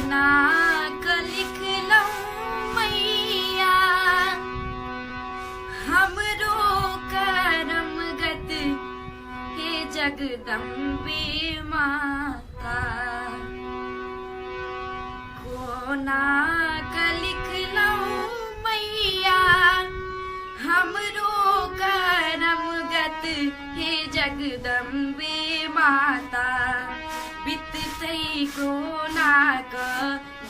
नाक लिख लऊं मैया हमरो करम गत हे जगदम्बे माता। नाक लिख लऊं मैया हमरो करम गत हे जगदम्बे माता। बिततई कोनाक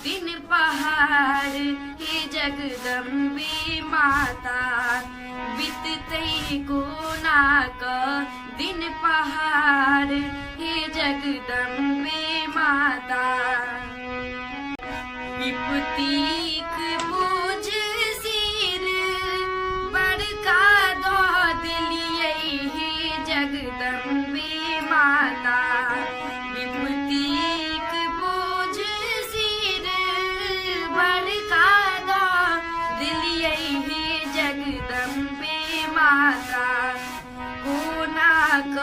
दिन पहाड़ हे जगदम्बे माता। बिततई कोनाक दिन पहाड़ हे जगदम्बे माता। विपत्तिक बोझ सिर बड़का दो दिलियै हे जगदम्बे माता। विपत्तिक बोझ सिर बड़का दो दिलियै हे जगदम्बे माता। कोनाक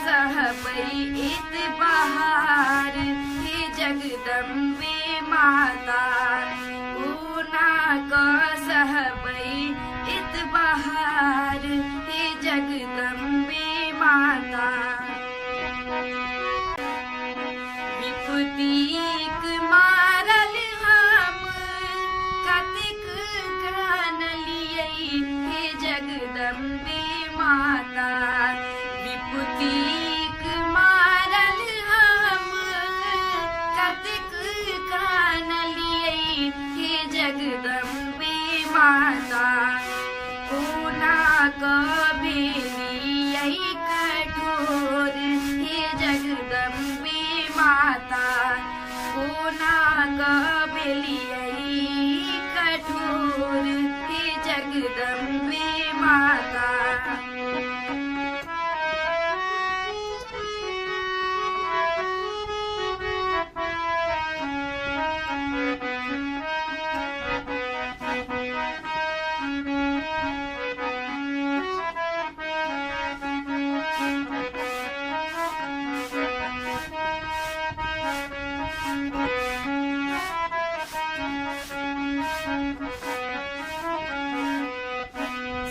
सहबै इत बहार हे जगदम्बे माता। कोनाक सहबै इत बहार हे जगदम्बे माता। विपत्तिक मारल हम कतेक कानलियै हे जगदम्बे माता। विपत्तिक मारल हम कतेक कानलियै हे जगदम्बे माता। कोनाक भेलियै कठोर हे जगदम्बे माता। कोनाक भेलियै कठोर हे जगदम्बे माता।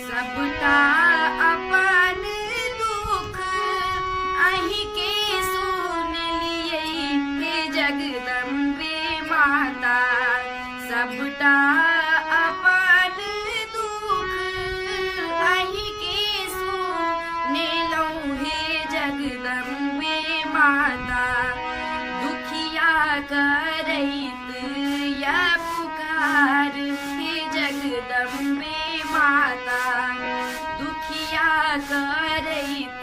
सबटा अपन दुख अहीं के सुन लियै हे जगदम्बे माता। सबटा अपन दुख अहीं के सुन लऊं हे जगदम्बे माता। दुखिया करैत या पुकार हे जगदम्बे माता। दुखिया करैत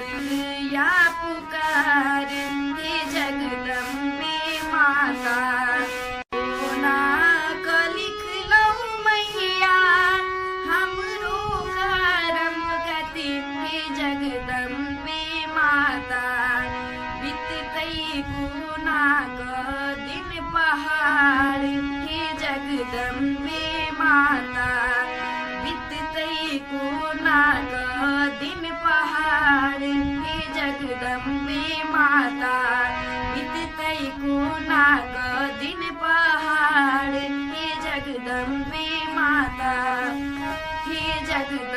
या पुकार हे जगदम्बे माता। कोनाक लिख लऊं मैया हमरो करम गति हे जगदम्बे माता। बिततई कोनाक दिन पहाड़ हे जगदम्बे माता। बिततई कोनाक दिन पहाड़ हे जगदम्बे माता। बिततई कोनाक दिन पहाड़ हे जगदम्बे माता। हे जगदम्बे